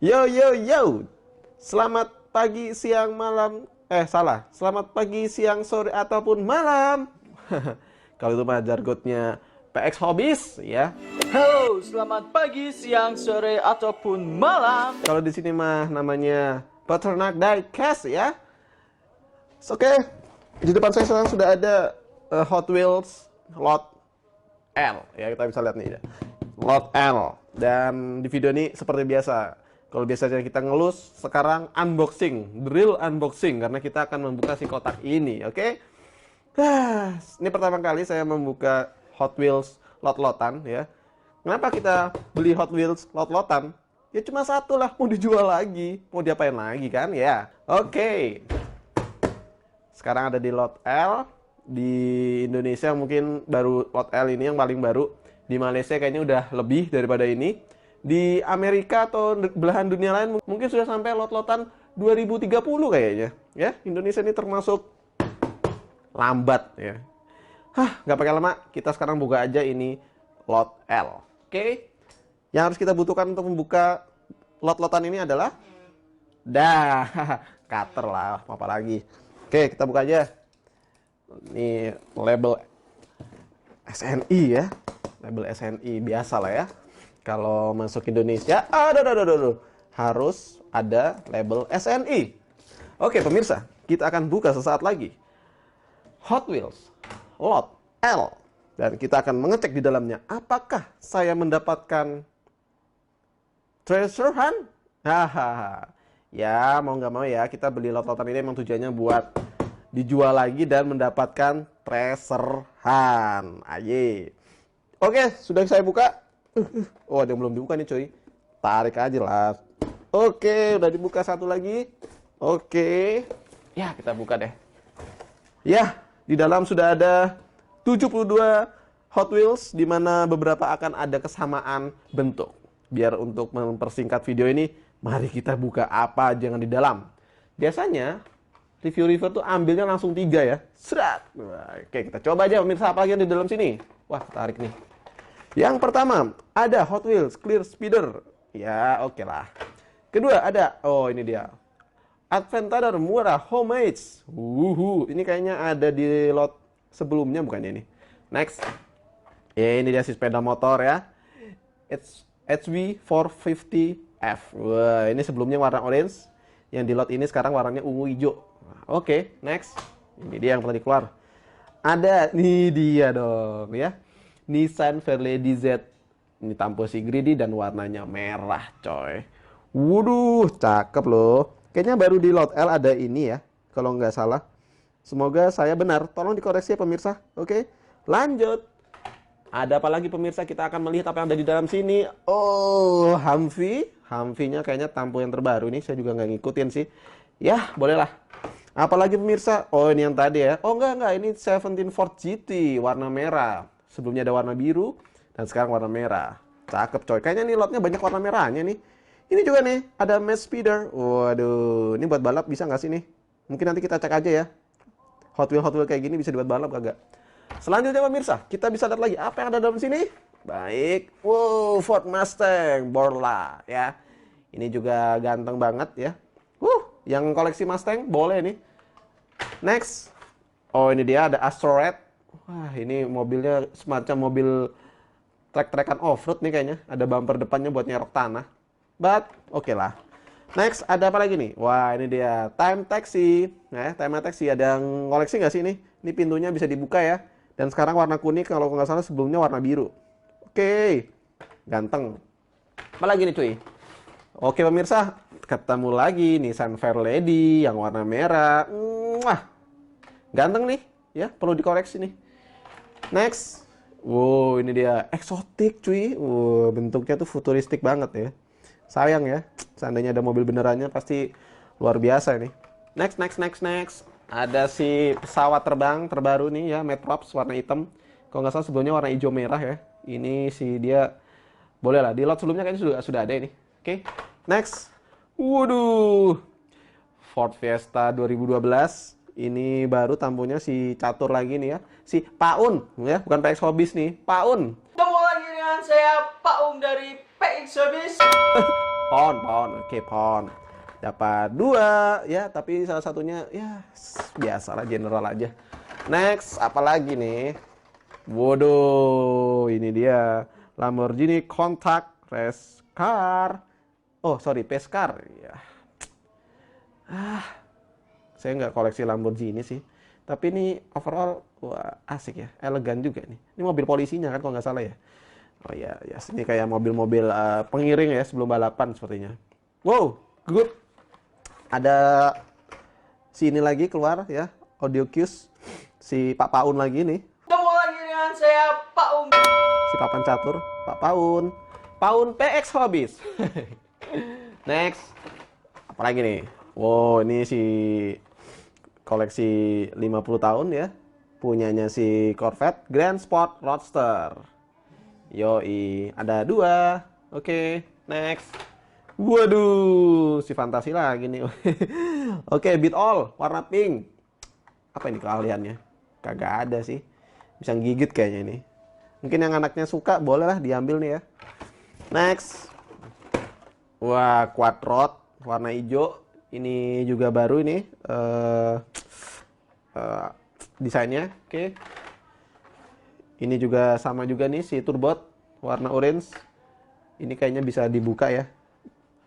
Yo yo yo. Selamat pagi, siang, malam. Salah. Selamat pagi, siang, sore ataupun malam. Kalau itu mah jargotnya PX Hobbies ya. Halo, selamat pagi, siang, sore, ataupun malam. Kalau di sini mah namanya Peternak Diecast ya. Oke. Di depan saya sekarang sudah ada Hot Wheels Lot L ya, kita bisa lihat nih ya. Lot L. Dan di video ini seperti biasa, kalau biasanya kita ngelus, sekarang unboxing, real unboxing, karena kita akan membuka si kotak ini, oke? Ini pertama kali saya membuka Hot Wheels lot-lotan ya. Kenapa kita beli Hot Wheels lot-lotan? Ya cuma satu lah, mau dijual lagi, mau diapain lagi kan ya? Oke. Sekarang ada di Lot L. Di Indonesia mungkin baru Lot L ini yang paling baru. Di Malaysia kayaknya udah lebih daripada ini. Di Amerika atau belahan dunia lain mungkin sudah sampai lot-lotan 2030 kayaknya. Ya, Indonesia ini termasuk lambat ya. Nggak pakai lama, kita sekarang buka aja ini Lot L. Oke. Yang harus kita butuhkan untuk membuka lot-lotan ini adalah cutter lah, apa lagi. Oke, kita buka aja. Ini label SNI ya. Label SNI biasa lah ya. Kalau masuk Indonesia, harus ada label SNI. Oke, pemirsa, kita akan buka sesaat lagi Hot Wheels Lot L. Dan kita akan mengecek di dalamnya apakah saya mendapatkan treasure hunt. Ya, mau nggak mau ya, kita beli lot-lotan ini memang tujuannya buat dijual lagi dan mendapatkan treasure hunt. Aye. Oke, sudah saya buka. Oh, ada yang belum dibuka nih cuy. Tarik aja lah. Oke, udah dibuka satu lagi. Oke. Ya, kita buka deh. Ya, di dalam sudah ada 72 Hot Wheels, di mana beberapa akan ada kesamaan bentuk. Biar untuk mempersingkat video ini, mari kita buka apa aja yang di dalam. Biasanya review-review tuh ambilnya langsung 3 ya. Serat. Oke, kita coba aja pemirsa apa lagi yang di dalam sini. Wah, tarik nih. Yang pertama, ada Hot Wheels Clear Speeder. Ya, oke lah. Kedua, ada, oh ini dia, Adventador murah Homemade. Ini kayaknya ada di lot sebelumnya, bukannya ini. Next. Ya, ini dia si sepeda motor ya. HV450F. Wah, ini sebelumnya warna orange. Yang di lot ini sekarang warnanya ungu hijau. Oke, next. Ini dia yang tadi keluar. Ada, nih dia dong ya. Nissan Fairlady Z. Ini tampil si greedy dan warnanya merah coy. Waduh, cakep loh. Kayaknya baru di Lot L ada ini ya, kalau nggak salah. Semoga saya benar, tolong dikoreksi ya pemirsa. Oke, lanjut. Ada apa lagi pemirsa? Kita akan melihat apa yang ada di dalam sini. Oh, Humvee-nya kayaknya tampil yang terbaru ini. Saya juga nggak ngikutin sih. Ya, bolehlah. Apalagi pemirsa? Oh, ini yang tadi ya. Oh, enggak. Ini 17 Ford GT warna merah. Sebelumnya ada warna biru dan sekarang warna merah. Cakep coy. Kayaknya nih lotnya banyak warna merahnya nih. Ini juga nih ada Mass Speeder. Waduh, ini buat balap bisa nggak sih nih? Mungkin nanti kita cek aja ya. Hot Wheel kayak gini bisa dibuat balap kagak? Selanjutnya pemirsa, kita bisa lihat lagi apa yang ada dalam sini. Baik. Wow, Ford Mustang Borla ya. Ini juga ganteng banget ya. Yang koleksi Mustang boleh nih. Next. Oh, ini dia ada Astro Red. Wah, ini mobilnya semacam mobil trek-trekan off-road nih kayaknya. Ada bumper depannya buat nyerok tanah. But, oke lah. Next, ada apa lagi nih? Wah, ini dia. Time Taxi. Nah, Time Taxi ada yang koleksi nggak sih ini? Ini pintunya bisa dibuka ya. Dan sekarang warna kuning, kalau nggak salah sebelumnya warna biru. Oke. Ganteng. Apa lagi nih cuy? Oke pemirsa, ketemu lagi Nissan Fairlady yang warna merah. Ganteng nih. Ya, perlu dikoreksi nih. Next. Wow, ini dia eksotik cuy. Wow, bentuknya tuh futuristik banget ya. Sayang ya, seandainya ada mobil benerannya pasti luar biasa ini. Next. Ada si pesawat terbang terbaru nih ya, Metrops warna hitam. Kalau nggak salah sebelumnya warna hijau merah ya. Ini si dia, boleh lah, di lot sebelumnya kayaknya sudah ada ini. Oke, next. Waduh, Ford Fiesta 2012. Ini baru tampilnya si catur lagi nih ya. Si Paun ya, bukan PX Hobbies nih, Paun. Ketemu lagi dengan saya, Pak dari PX Hobbies. Oke, Pawn. Dapat 2 ya, tapi salah satunya ya biasalah general aja. Next, apa lagi nih? Waduh, ini dia Lamborghini Countach Race Car. Oh, sorry, Pace Car. Ya. Saya nggak koleksi Lamborghini sih. Tapi ini overall wah, asik ya, elegan juga nih. Ini mobil polisinya kan kalau nggak salah ya. Oh ya, ya ini kayak mobil-mobil pengiring ya sebelum balapan sepertinya. Wow, good. Ada sini lagi keluar ya, Audio Cues si Pak Paun lagi nih. Ketemu lagi dengan saya Pak Um. Si Papan Catur, Pak Paun. Paun PX Hobbies. Next. Apa lagi nih? Wow, ini si koleksi 50 tahun ya. Punyanya si Corvette Grand Sport Roadster. Yoi, ada 2. Oke, next. Waduh, si fantasi lagi nih. Oke, Beat All warna pink. Apa ini keahliannya? Kagak ada sih. Bisa gigit kayaknya ini. Mungkin yang anaknya suka bolehlah diambil nih ya. Next. Wah, Quadrod warna hijau. Ini juga baru ini desainnya. Oke. Ini juga sama juga nih si Turbot warna orange. Ini kayaknya bisa dibuka ya.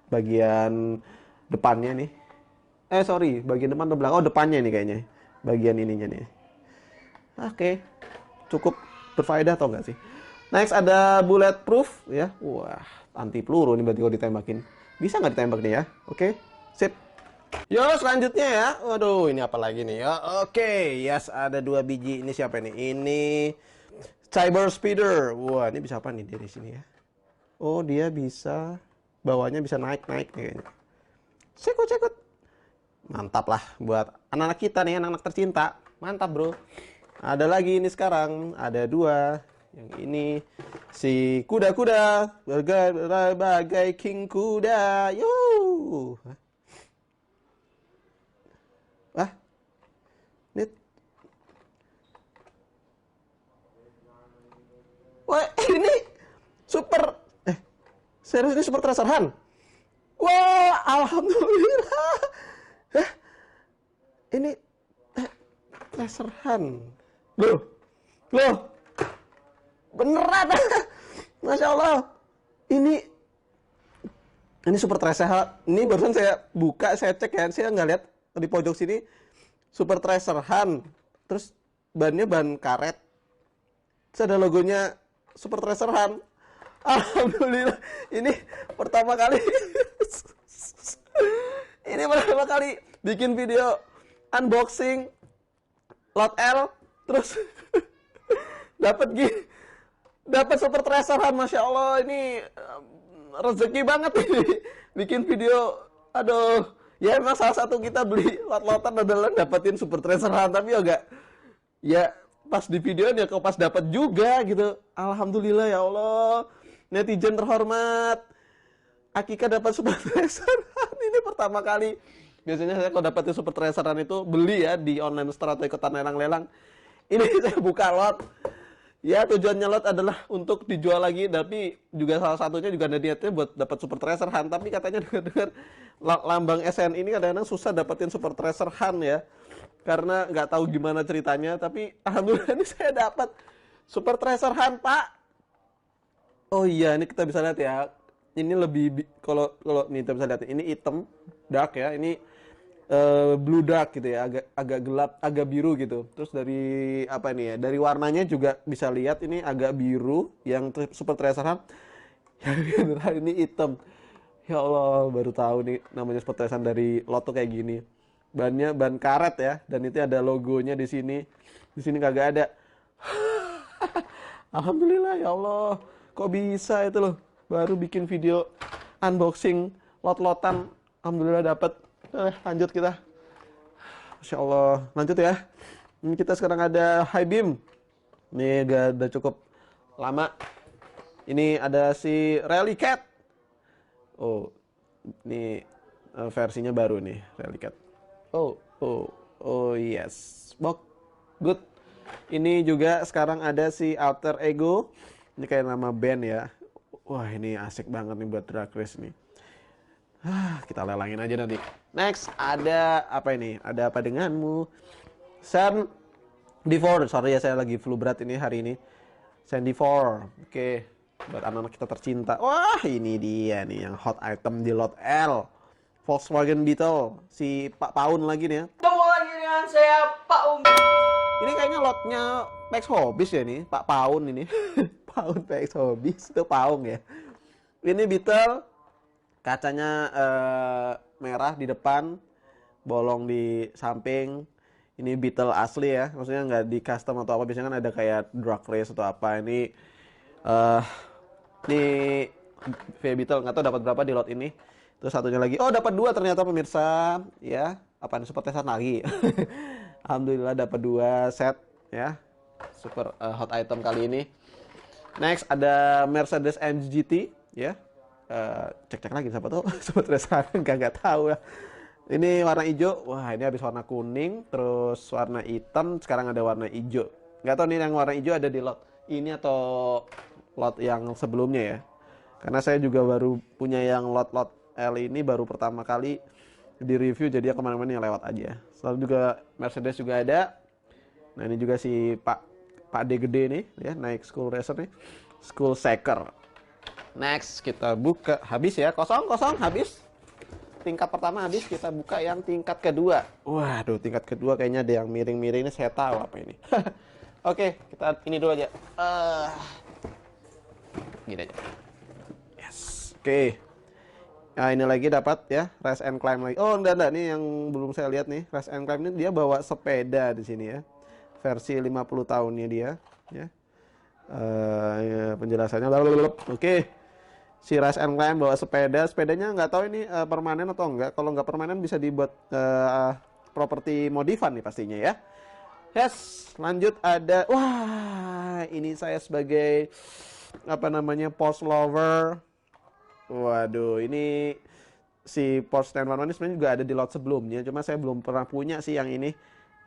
Bagian depannya nih. Sorry, bagian depan atau belakang? Oh, depannya nih kayaknya. Bagian ininya nih. Oke. Cukup berfaedah atau enggak sih? Next ada bulletproof ya. Wah, anti peluru nih berarti kalau ditembakin. Bisa nggak ditembak nih ya? Oke. Sip. Yo, selanjutnya ya. Waduh, ini apa lagi nih ya? Oke, yes, ada 2 biji. Ini siapa nih? Ini Cyber Speeder. Wah, ini bisa apa nih dari sini ya? Oh, dia bisa bawahnya bisa naik-naik nih kayaknya. Cekut. Mantap lah buat anak-anak kita nih, anak-anak tercinta. Mantap, Bro. Ada lagi ini sekarang, ada 2. Yang ini si kuda-kuda berbagai king kuda. Yo. Ini wah, ini super serius ini super Tracer Hunt. Wah, alhamdulillah. Ini Tracer Hunt. Loh. Beneran. Masya Allah. Ini super Tracer Hunt. Ini barusan saya buka, saya cek ya. Saya nggak lihat di pojok sini Super Tracer Hunt. Terus bannya ban karet. Terus ada logonya Super Tracer Hunt. Alhamdulillah. Ini pertama kali bikin video unboxing Lot L terus dapat Super Tracer Hunt. Masya Allah, ini rezeki banget ini bikin video. Aduh, ya emang salah satu kita beli lot-lotan adalah dapetin Super Tracer Hunt, tapi ya pas di video ya kok pas dapat juga gitu. Alhamdulillah ya Allah. Netizen terhormat, Akika dapat Super Tracer Hunt ini pertama kali. Biasanya saya kalau dapetin Super Tracer Hunt itu beli ya di online store atau ikutan lelang-lelang. Ini saya buka lot. Ya, tujuannya lot adalah untuk dijual lagi, tapi juga salah satunya juga ada niatnya buat dapat Super Tracer Hunt. Tapi katanya dengar lambang SN ini kadang-kadang susah dapetin Super Tracer Hunt ya, karena nggak tahu gimana ceritanya. Tapi alhamdulillah ini saya dapat Super Tracer Hunt, Pak. Oh iya, ini kita bisa lihat ya. Ini lebih kalau nih kita bisa lihat ini hitam dark ya. Ini blue dark gitu ya, agak gelap, agak biru gitu. Terus dari apa nih ya? Dari warnanya juga bisa lihat ini agak biru yang Super Tracer Hunt. Yang ini hitam. Ya Allah, baru tahu nih namanya Super Tracer Hunt dari lot tuh kayak gini. Bannya ban karet ya, dan itu ada logonya di sini. Di sini kagak ada. Alhamdulillah ya Allah. Kok bisa itu loh? Baru bikin video unboxing lot-lotan. Alhamdulillah dapat. Lanjut kita. Masya Allah. Lanjut ya. Ini kita sekarang ada High Beam. Ini udah cukup lama. Ini ada si Rally Cat. Oh, ini versinya baru nih, Rally Cat. Oh yes. Bok. Good. Ini juga sekarang ada si Alter Ego. Ini kayak nama band ya. Wah, ini asik banget nih buat drag race nih. kita lelangin aja nanti. Next, ada apa ini? Ada apa denganmu? Sandy 4. Sorry ya, saya lagi flu berat ini hari ini. Sandy 4. Oke. Buat anak-anak kita tercinta. Wah, ini dia nih yang hot item di lot L. Volkswagen Beetle. Si Pak Paun lagi nih ya. Ketemu lagi dengan saya, Pak Um. Ini kayaknya lotnya PX Hobbies ya nih, Pak Paun ini. Paun PX Hobbies, itu Paung ya. Ini Beetle, kacanya merah di depan, bolong di samping. Ini Beetle asli ya, maksudnya nggak di custom atau apa. Biasanya kan ada kayak drag race atau apa. Ini V Beetle, nggak tahu dapat berapa di lot ini. Terus satunya lagi, oh dapat 2 ternyata pemirsa, ya. Apa nih, super tesan lagi. Alhamdulillah dapat 2 set ya, super hot item kali ini. Next ada Mercedes AMG GT ya. Cek-cek lagi siapa tuh super tesan, nggak tahu ya. Ini warna hijau, wah ini habis warna kuning, terus warna hitam, sekarang ada warna hijau. Nggak tahu nih yang warna hijau ada di lot ini atau lot yang sebelumnya ya. Karena saya juga baru punya yang lot-lot L ini baru pertama kali di review, jadi kemana-mana yang lewat aja. Selalu juga Mercedes juga ada. Nah ini juga si Pak D gede nih ya, naik school racer nih, school shaker. Next kita buka, habis ya, kosong habis. Tingkat pertama habis, kita buka yang tingkat kedua. Waduh, tingkat kedua kayaknya ada yang miring-miring ini, saya tahu apa ini. Oke, kita ini dulu aja. Gini aja. Yes. Oke. Nah ini lagi dapat ya, Race and Climb lagi. Oh enggak, ini yang belum saya lihat nih. Race and Climb ini dia bawa sepeda di sini ya. Versi 50 tahunnya dia ya. Ya, penjelasannya oke. Si Race and Climb bawa sepedanya nggak tahu ini permanen atau enggak. Kalau nggak permanen bisa dibuat properti modifan nih pastinya ya. Yes, lanjut ada, wah ini saya sebagai apa namanya Porsche lover. Waduh, ini si Porsche 911 ini sebenarnya juga ada di lot sebelumnya, cuma saya belum pernah punya sih yang ini.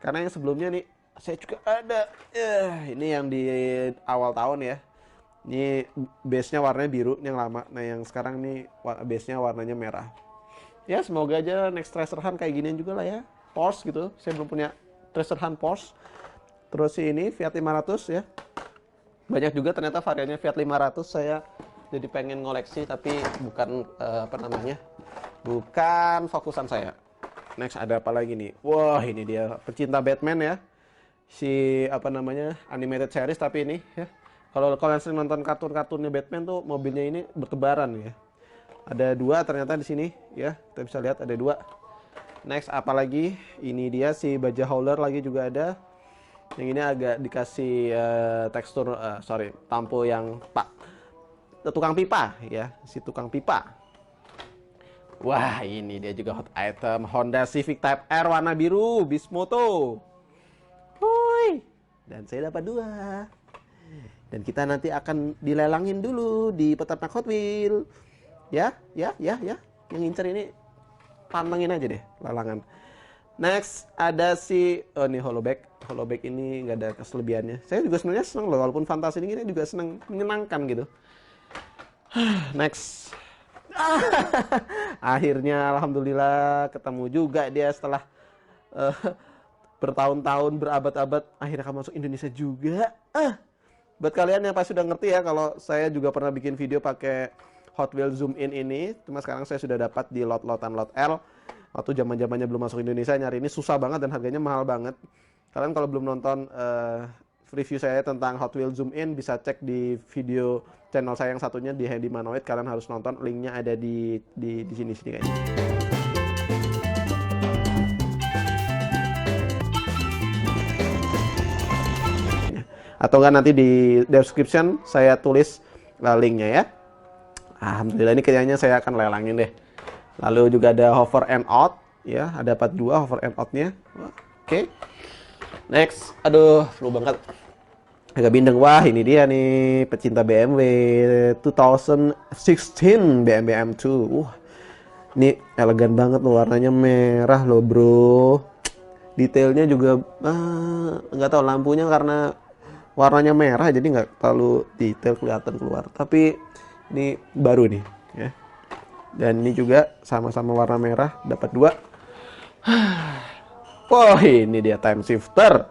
Karena yang sebelumnya nih saya juga ada. Ini yang di awal tahun ya. Ini base-nya warnanya biru, ini yang lama. Nah, yang sekarang nih base-nya warnanya merah. Ya, semoga aja next Treasure Hunt kayak ginian juga lah ya. Porsche gitu. Saya belum punya Treasure Hunt Porsche. Terus ini Fiat 500 ya. Banyak juga ternyata variannya Fiat 500. Saya jadi pengen ngoleksi tapi bukan apa namanya? Bukan fokusan saya. Next ada apa lagi nih? Wah, ini dia pecinta Batman ya. Si apa namanya? Animated series tapi ini ya. Kalau kalian sering nonton kartun-kartunnya Batman tuh mobilnya ini bertebaran ya. Ada 2 ternyata di sini ya. Kita bisa lihat ada 2. Next apa lagi? Ini dia si baja hauler lagi juga ada. Yang ini agak dikasih tekstur tampo yang tukang pipa ya, si tukang pipa. Wah, ini dia juga hot item Honda Civic Type R warna biru Bismoto. Woi. Dan saya dapat 2. Dan kita nanti akan dilelangin dulu di peternak Hot Wheels. Ya. Yang ngincer ini pantengin aja deh lelangan. Next ada si ini holoback ini nggak ada kelebihannya. Saya juga sebenarnya seneng loh, walaupun fantasi ini juga seneng, menyenangkan gitu. Next. Akhirnya alhamdulillah ketemu juga dia setelah bertahun-tahun, berabad-abad, akhirnya kamu masuk Indonesia juga. Buat kalian yang pasti sudah ngerti ya, kalau saya juga pernah bikin video pakai Hot Wheels Zoom In ini, cuma sekarang saya sudah dapat di lot-lotan lot L. Waktu zaman-zamannya belum masuk Indonesia, nyari ini susah banget dan harganya mahal banget. Kalian kalau belum nonton review saya tentang Hot Wheels Zoom In, bisa cek di video channel saya yang satunya di Handy Manoid. Kalian harus nonton, linknya ada di sini kayaknya. Atau enggak nanti di description saya tulis linknya ya. Alhamdulillah ini kayaknya saya akan lelangin deh. Lalu juga ada hover and out ya, ada dapat 2 hover and out-nya. Oke. Next, aduh, flu banget. Agak bindeng. Wah, ini dia nih pecinta BMW 2016 BMW M2. Ini elegan banget loh, warnanya merah loh, bro. Detailnya juga nggak tahu, lampunya karena warnanya merah jadi nggak terlalu detail kelihatan keluar. Tapi ini baru nih ya. Dan ini juga sama-sama warna merah, dapat 2. Oh, ini dia time shifter.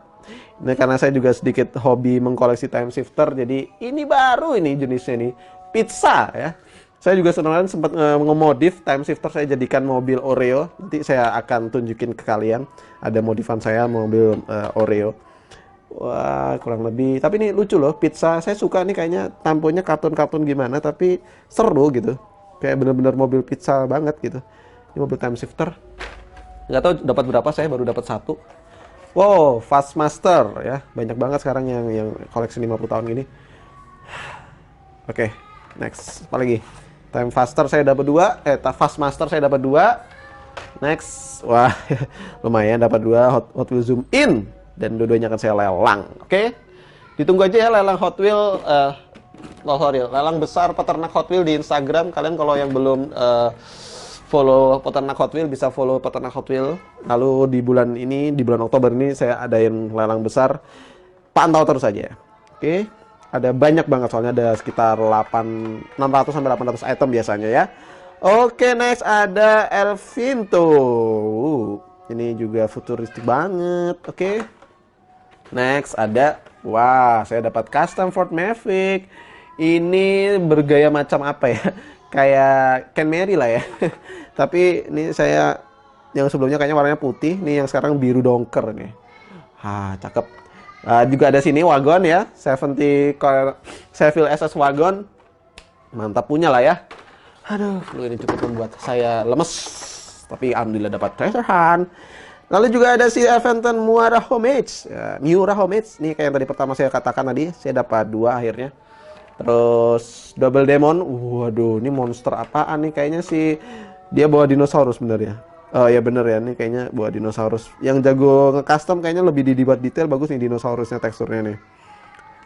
Ini karena saya juga sedikit hobi mengkoleksi time shifter, jadi ini baru ini jenisnya nih, pizza ya. Saya juga sebenarnya sempat ngemodif time shifter, saya jadikan mobil Oreo. Nanti saya akan tunjukin ke kalian. Ada modifan saya mobil Oreo. Wah, kurang lebih. Tapi ini lucu loh, pizza. Saya suka nih kayaknya tamponya kartun-kartun gimana, tapi seru gitu. Kayak bener-bener mobil pizza banget gitu. Ini mobil time shifter. Nggak tahu dapat berapa, saya baru dapat 1. Wow, Fastmaster ya. Banyak banget sekarang yang koleksi 50 tahun gini. Oke, next. Apa lagi? Time Faster saya dapat 2. Fastmaster saya dapat 2. Next. Wah, lumayan dapat 2 Hot Wheels Zoom In. Dan dua-duanya akan saya lelang. Oke. Ditunggu aja ya lelang Hot Wheel. Lelang besar peternak Hot Wheel di Instagram. Kalian kalau yang belum follow peternak Hot Wheel, bisa follow peternak Hot Wheel. Lalu di bulan ini, di bulan Oktober ini saya adain lelang besar. Pantau terus aja. Oke. Ada banyak banget, soalnya ada sekitar 600 sampai 800 item biasanya ya. Oke, next ada Elvinto. Ini juga futuristik banget. Oke. Next ada, wah, saya dapat custom Ford Mavic. Ini bergaya macam apa ya? Kayak Ken Mary lah ya. Tapi ini saya yang sebelumnya kayaknya warnanya putih, nih yang sekarang biru dongker nih. Cakep. Juga ada sini wagon ya, 70 Seville SS wagon. Mantap punya lah ya. Aduh, ini cukup membuat saya lemes. Tapi alhamdulillah dapat treasure hunt. Lalu juga ada si Aventon Miura Homage. Miura Homage, nih kayak yang tadi pertama saya katakan tadi, saya dapat 2 akhirnya. Terus Double Demon, waduh, ini monster apaan nih? Kayaknya sih dia bawa dinosaurus bener ya. Oh ya bener ya, nih kayaknya bawa dinosaurus. Yang jago nge-custom kayaknya lebih dibuat detail, bagus nih dinosaurusnya teksturnya nih.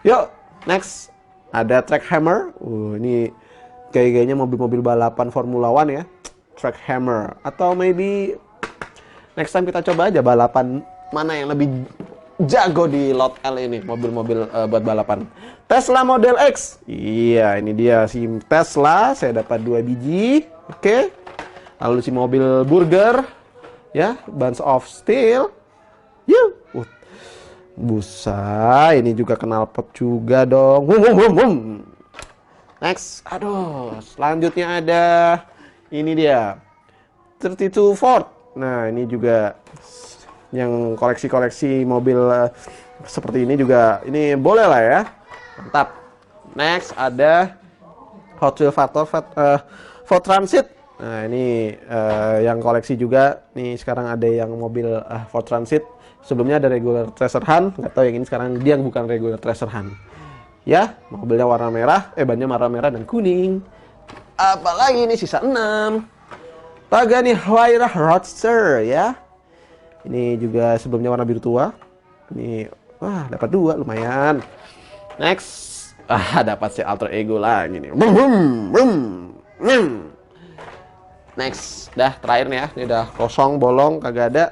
Yuk, next ada Track Hammer. Ini kayaknya mobil-mobil balapan Formula One ya. Track Hammer. Atau maybe next time kita coba aja balapan mana yang lebih jago di Lot L ini, mobil-mobil buat balapan. Tesla Model X. Iya, ini dia si Tesla, saya dapat 2 biji. Oke. Lalu si mobil burger ya, Bunch of Steel. Yuh. Busa, ini juga knalpot juga dong. Next, aduh, selanjutnya ada ini dia 32 Ford. Nah, ini juga yang koleksi-koleksi mobil seperti ini juga, ini boleh lah ya. Mantap. Next ada Hot Wheels Ford Transit. Nah, ini yang koleksi juga. Nih sekarang ada yang mobil Ford Transit. Sebelumnya ada regular treasure hunt. Nggak tahu yang ini sekarang dia yang bukan regular treasure hunt. Ya, mobilnya warna merah. Bannya warna merah dan kuning. Apalagi ini sisa 6. Pagani Huayra Roadster ya. Ini juga sebelumnya warna biru tua. Ini wah dapat 2 lumayan. Next dapat si alter ego lagi nih. Next, dah terakhir nih ya. Ini udah kosong bolong kagak ada.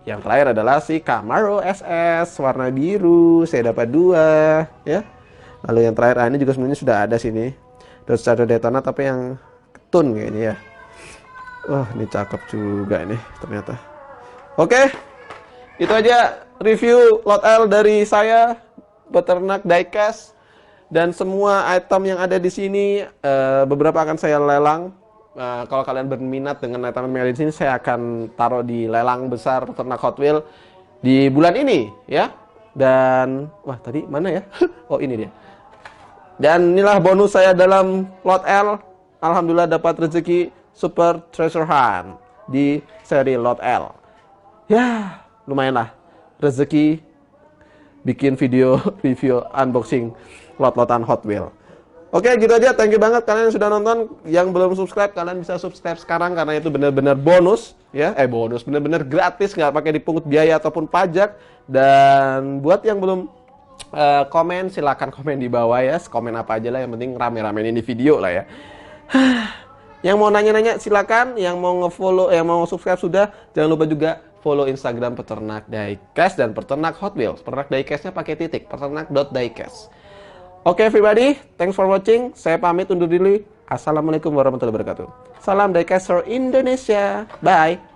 Yang terakhir adalah si Camaro SS warna biru. Saya dapat 2 ya. Lalu yang terakhir ini juga sebenarnya sudah ada sini. Dodge Charger Daytona tapi yang ketun kayaknya ya. Wah, ini cakep juga ini ternyata. Oke, itu aja review Lot L dari saya, peternak diecast, dan semua item yang ada di sini. Beberapa akan saya lelang. Kalau kalian berminat dengan item yang ada di sini, saya akan taruh di lelang besar peternak Hot Wheels di bulan ini, ya. Dan wah tadi mana ya? Oh ini dia. Dan inilah bonus saya dalam Lot L. Alhamdulillah dapat rezeki Super Treasure Hunt di seri Lot L. Ya, lumayan lah rezeki bikin video review unboxing lot-lotan Hot Wheels. Oke, gitu aja. Thank you banget kalian yang sudah nonton. Yang belum subscribe, kalian bisa subscribe sekarang karena itu benar-benar bonus ya. Bonus, benar-benar gratis, nggak pakai dipungut biaya ataupun pajak. Dan buat yang belum komen, silakan komen di bawah ya. Komen apa aja lah, yang penting rame-ramein ini video lah ya. Yang mau nanya-nanya silakan, yang mau nge-follow, yang mau subscribe sudah. Jangan lupa juga follow Instagram peternak diecast dan peternak Hot Wheels. Peternak diecastnya pakai titik, peternak.diecast. Oke everybody, thanks for watching. Saya pamit undur diri. Assalamualaikum warahmatullahi wabarakatuh. Salam Diecaster Indonesia. Bye.